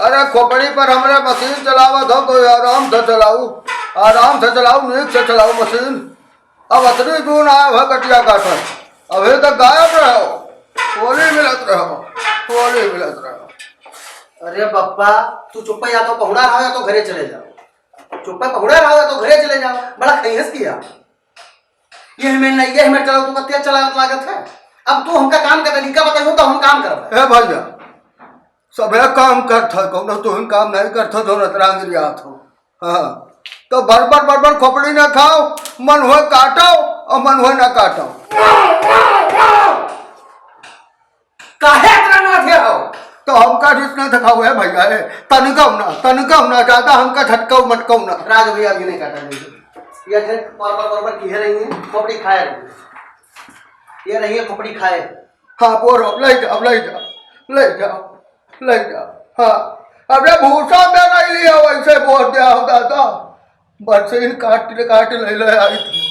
अरे खोपड़ी पर हमरे मशीन चलावत हो तो आराम से चलाऊ, आराम से चलाऊ, नीक से चलाऊ मशीन। अब अतनी दूर आया है कटिया काटन, अभी तक गायब रहो, होली मिलत रहो, होली मिलत रहो। अरे पप्पा तू चुप्पा या तो पहुड़ा रहो या तो घरे चले जाओ, चुप्पा पहुड़ा रहो या तो घरे चले जाओ। बड़ा खैस किया ये हमें चलाओ, तू कत्या चला लागत है। अब तू हमका काम का तरीका बताइयो तो हम काम करब। ए भैया सबे काम करता कौन तुम काम नहीं करता तो नतरांग हो। हाँ तो बरबर खोपड़ी ना खाओ, मन हो काटो और मन हो ना काटो। काहे इतना ना थे हो तो हमका जितना दिखाओ है भैया है, तनकाऊ ना ज्यादा हमका झटकाऊ मटकाऊ ना। राज भैया अभी नहीं काटा नहीं, ये बरबर की है रही है खोपड़ी खाए, ये रही है खोपड़ी खाए। हाँ बोलो ले जाओ ले जाओ ले जाओ ले जाओ। हाँ अबे भूसा में नहीं लिया वैसे बोल दिया होगा तो बरसीन काट ले आई थी,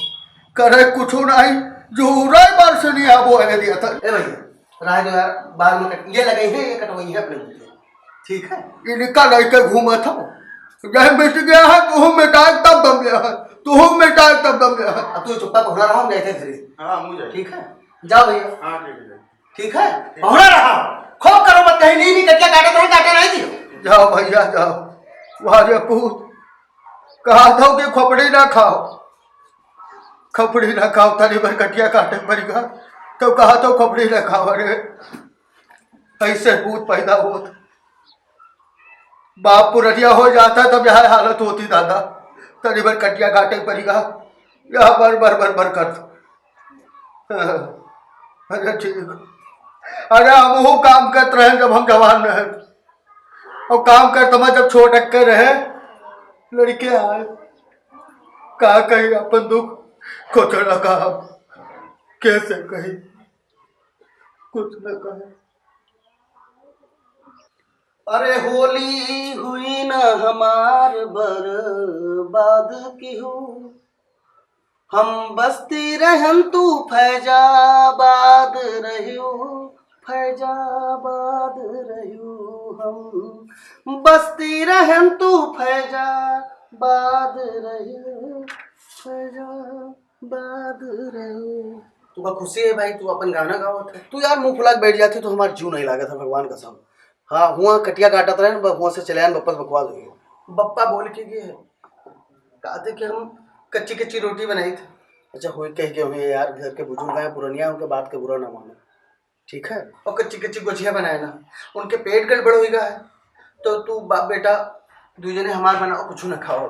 करे कुछ नहीं जूरा बरसनिया वो है दिया था। ए भैया राह दो यार, बाद में ये लगाई है, ये कटवाई है अपने मुझे, ठीक है। इनका लेके घूमा था, जब मिट गया है तू मिटाए तब दम गया है, तू मिटाए तब दम गया है। अब तू चुप्पा पहुड़ा रहा, हम गए थे घरे। हाँ मुझे ठीक है जाओ भैया। हाँ ठीक है ठीक है पहुड़ा रहा, खूब करो मत, कहीं नहीं कटिया काटा नहीं दियो। जाओ भैया जाओ, वारे पूत कहा था कि खोपड़ी ना खाओ, खोपड़ी ना खाओ, तरी भर कटिया काटे पड़ेगा तो कहा तो खोपड़ी ना खाओ। अरे ऐसे पूत पैदा होता, बाप पुरनिया हो जाता तब यह हालत होती दादा, तरी भर कटिया काटे पड़ेगा, यह बर कर। अरे ठीक, अरे हम काम करते रहे जब हम जवान रहे, और काम करते मैं जब छोट कर रहे लड़के आए, कहा कही अपन दुख कुछ न कहा, कैसे कही कुछ न कहे। अरे होली हुई न हमार बर्बाद की हो, हम बस्ती रहन तू फैजाबाद रहियो, फैजाबाद रहियो, हम बस्ती रहन तू फैजाबाद रहियो, फैजाबाद रहियो। तू का खुशी है भाई, तू अपन गाना गावत है। तू यार मुंह फुला के बैठ जाती तो हमारा जीव नहीं लागत है, भगवान कसम। हाँ हुआ कटिया काटत रहे, हुआ से चले आन बप्पा बकवास हुई। बप्पा बोल के गए कहते कि हम कच्ची रोटी बनाई थी। अच्छा हुई कह के हुए यार, घर के बुजुर्ग हैं पुरानिया, उनके बात के बुरा ना मानो, ठीक है। और कच्ची गुजिया बनाए ना, उनके पेट गड़बड़ हो गया है तो तू बाप बेटा दूजने हमार बनाओ कुछ ना खाओ,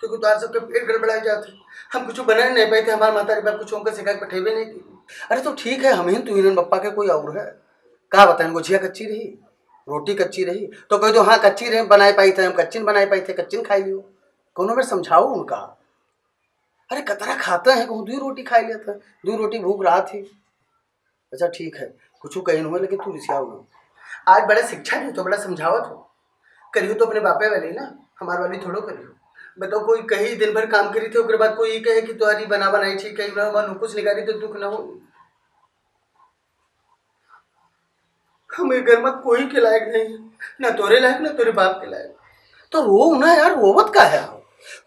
क्योंकि तार सबके पेट गड़बड़ाई जाते, हम कुछ बना नहीं पाए थे, हमारे माता बाप कुछ उनका सिखा के पठेबे नहीं की। अरे तो ठीक है, हम ही तू ही बप्पा के कोई और है, कहा बताएं गुजिया कच्ची रही, रोटी कच्ची रही तो कह दो हाँ कच्ची रही बनाई पाई थे, हम कच्ची बनाई पाई थे, कच्ची खाई लियो, कौन बार समझाओ उनका। अरे कतरा खाता है, कहूँ 2 रोटी खाई लेता, 2 रोटी भूख रहा थी। अच्छा ठीक है कुछ कहीं हुआ, लेकिन तू रिसियाओ ना, आज बड़ा शिक्षा नहीं तो बड़ा समझावत हो, करियो तो अपने बापे वाली ना, हमारे वाली थोड़ो करियो। बताओ कोई कहीं दिन भर काम करी थे, उसके बाद कोई कहे कि तुम्हारी बना बनाई ठीक है, मन कुछ निकाली तो दुख ना हो। हमें घर में कोई के लायक नहीं, ना तोरे लायक ना तेरे बाप के लायक। तो रो ना यार, रोवत का है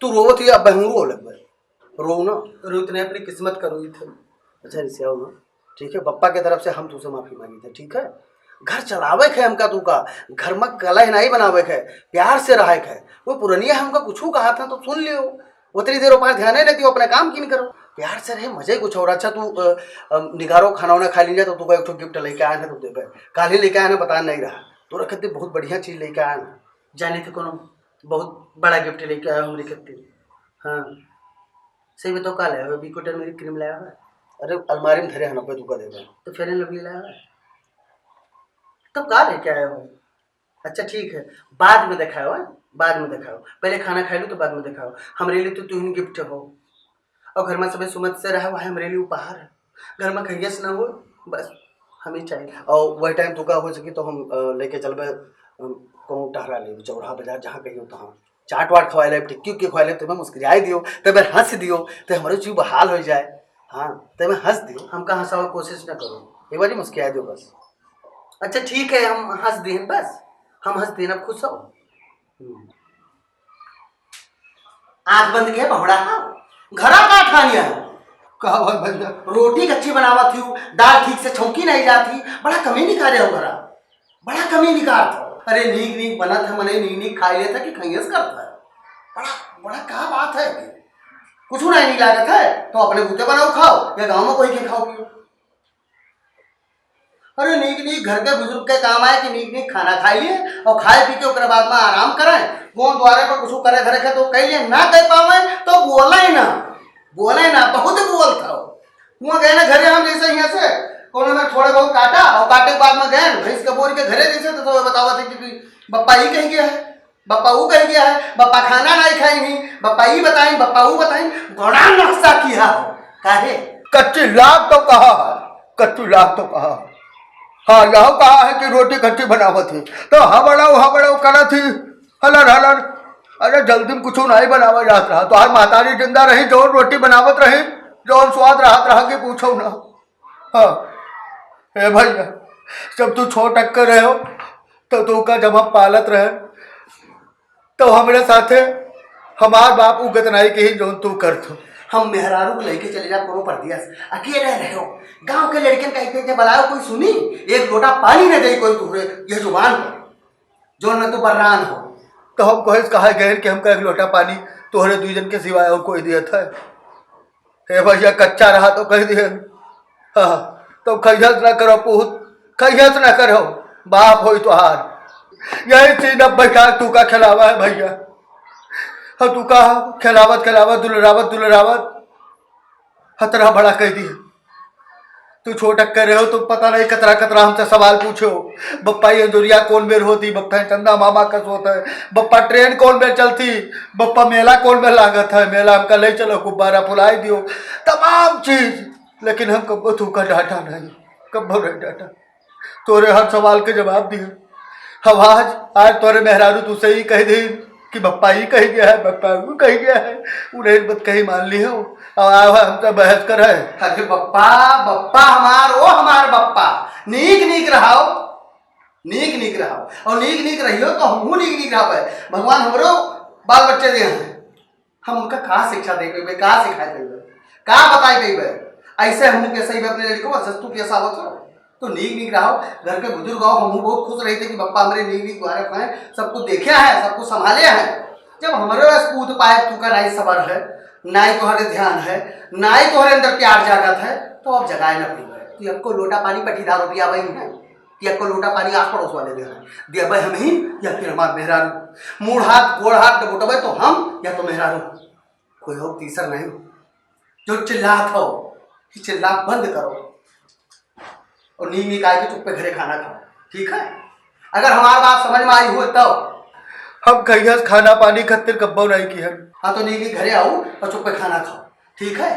तू, रोवत या बहू लग रो ना, रोहित ने अपनी किस्मत का रोई थे। अच्छा रिसियाओ ना, ठीक है, बप्पा के तरफ से हम तुझसे माफी मांगी थे, ठीक है। घर चलावे है हमका, तू का घर में कलह नहीं बनावे है, प्यार से रहे है। वो पुरानिया हमका कुछ कहा था तो सुन लियो, उतनी देर ऊपर ध्यान नहीं देती, अपना काम क्यों करो, प्यार से रहे, मजे कुछ और। अच्छा तू निगारो खाना वाना खा लीजिए तो तू एक गिफ्ट लेके आया है, तो दे काल ही लेके आया ना, बता नहीं रहा तो रखते बहुत बढ़िया चीज़ लेके आया ना, जाने थे कौन बहुत बड़ा गिफ्ट लेके आया हूँ रखते। हाँ सही बताओ का लाया, बीकोटर मेरी क्रीम लाया है, अरे अलमारी में धरे हनपे तू का देगा, तो फेयर एंड लवली लाया है, तब का लेके आया हो। अच्छा ठीक है बाद में दिखाओ, बाद में दिखाओ, पहले खाना खा लो तो बाद में दिखाओ। हमारे लिए तो तुम गिफ्ट हो, और घर में सब सुमत से रहा वह हमारे लिए उपहार है, घर में खैस ना हो बस हमें चाहिए। और वही टाइम तो का हो सके तो हम लेके चलबे कहूँ टहरा ले चौराहा बाजार जहाँ कहियो तहाँ, चाट वाट खवा ले, टिक्की उक्की खवा ले, तुम्हें मुस्कुराई दियो, तुम्हें हंस दियो तो हमारे जीव बहाल हो जाए। हाँ तुम्हें हंस दियो, हमका हंसाओ कोशिश ना करो, एक बार मुस्कुराई दो बस। अच्छा ठीक है हम हंस दिए बस, हम हंस देना खुश हो। आंख बंद किया बहुड़ा घरा का ठानिया कहा भाई भैया रोटी कच्ची बनावा थी, दाल ठीक से छौकी नहीं जाती, बड़ा कमी निकाले हो घरा, बड़ा कमी निकाल था। अरे नीक नीक बना था, मने नीक नीक खा लेता कि खंगेस करता है। बड़ा बड़ा क्या बात है, कुछ नहीं लागत है तो अपने बूते बनाओ खाओ या गाँव में कोई के खाओ पियो। अरे नीक नीक घर के बुजुर्ग के काम आए कि नीक नीक खाना खाई लिए और खाए पी के उसके बाद में आराम करें। कौन द्वारे पर कुछ करे धरे के तो कह लिए ना कह पावे तो बोला ही ना बहुत बोलता हो। वहाँ गए ना घरे हम जैसे यहाँ से उन्होंने थोड़े बहुत काटा और काटे के बाद में गए भैंस के बोर के घरे जैसे तो बतावा थे कि बप्पा ही कहीं गया है, बप्पा वो कहीं गया है, बप्पा खाना नहीं खाई नहीं, बप्पा ही बताई बप्पा वो बताई, बड़ा नक्शा किया हो काहे। कच्ची लाख तो कहा है, कच्ची लाख तो कहा है। हाँ यह कहा है कि रोटी कच्ची बनावत थी तो हबड़ाऊ करा थी हलर हलर। अरे जल्दी में कुछ नहीं बनावा जात रहा तो आज माताजी जिंदा रही जो रोटी बनावत रही जो स्वाद राहत रहा कि पूछो ना। हाँ हे भैया जब तू छोट टक्कर रहे हो तो तू का जब हम पालत रहे तो हमरे साथे हमार बाप उगत नहीं के ही जो तू करत हो। हम मेहरारू को लेके चले जा कोनो परदिया अकेले रहे हो, गांव के लड़के कहते थे बुलाओ कोई सुनी, एक लोटा पानी न दे कोई तुहरे ये जुबान पर जो न तो बर्रान हो। तो हम कहा गए कि हमका एक लोटा पानी तोहरे दू जन के सिवाय और कोई दिया था। हे भैया कच्चा रहा तो कह दिए। हाँ तो खैहत न करो पूत, खैहत न करो बाप हो तुहार। यही चीज अब बैठा तू का खिलावा है भैया। हाँ तू का खिलावत दुलरावत हतरा बड़ा कह दिया। तू छोटा कर रहे हो तो पता नहीं कतरा हमसे सवाल पूछो। बप्पा ये दुनिया कौन बेर होती, बप्पा चंदा मामा कस होता है, बप्पा ट्रेन कौन बेर चलती, बप्पा मेला कौन बेर लागत है, मेला हमका ले चलो गुब्बारा फुलाई दियो तमाम चीज। लेकिन हम कब्बो तू का डांटा नहीं, कब्बो नहीं डांटा, तोरे हर सवाल के जवाब दिए। हम आज तोरे मेहरारू तू से ही कह दी कि बप्पा ही कह गया है, बप्पा वो कह गया है, उन्हें बात कहीं मान ली हो और हमसे बहस कर है। अरे बप्पा हमार बप्पा नीक रहो और नीक रहियो तो हमहू नीक रह पाए। भगवान हमरो बाल बच्चे दे हैं, हम उनका का शिक्षा दे पेबे, का सिखाए पेबे, का बताए पेबे। ऐसे हम कैसे ही अपने लड़कों सस्तु कैसा आवत हो तो नीक रहो। घर के बुजुर्ग आओ हमहू बहुत खुश रहे थे कि बप्पा हमारे नीक द्वारा खाए, सब कुछ देखे हैं, सब कुछ संभाले हैं। जब हमारे पास कूद पाए तू का नाई सबर है, नाई तुम्हारे ध्यान है, नाई तुम्हारे अंदर प्यार जागत है तो अब जगाए ना पी गए। तो आपको लोटा पानी पटीदार रुपया भाई है कि आपको लोटा पानी आस पड़ोस वाले दे भाई हम ही या फिर हमारे मेहरारू। मूड हाथ गोड़ हाथ डबोटबे तो हम या तो मेहरारू, कोई हो तीसरा नहीं। जो चिल्लात हो चिल्ला बंद करो और नीक आए के चुप पे घरे खाना खाओ, ठीक है। अगर हमारी बात समझ में आई हो तो हम कहिया खाना पानी खत्तिर कब्बो नहीं की है। हाँ तो नीक घरे आओ और चुप पे खाना खाओ, ठीक है।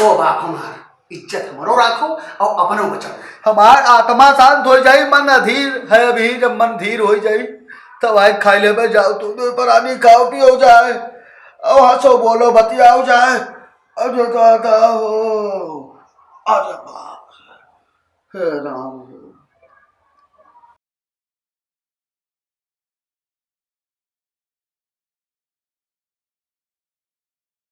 ओ बाप हमार इज्जत हमारो राखो और अपनों बचाओ। हमार आत्मा शांत हो जाई, मन अधीर है अभी, जब मन धीर हो जाई तब आए खाई ले में जाओ तू दो परानी खाओ पियो जाए और हंसो बोलो बतियाओ जाए। अरे दादा हो अरे बाप हे राम।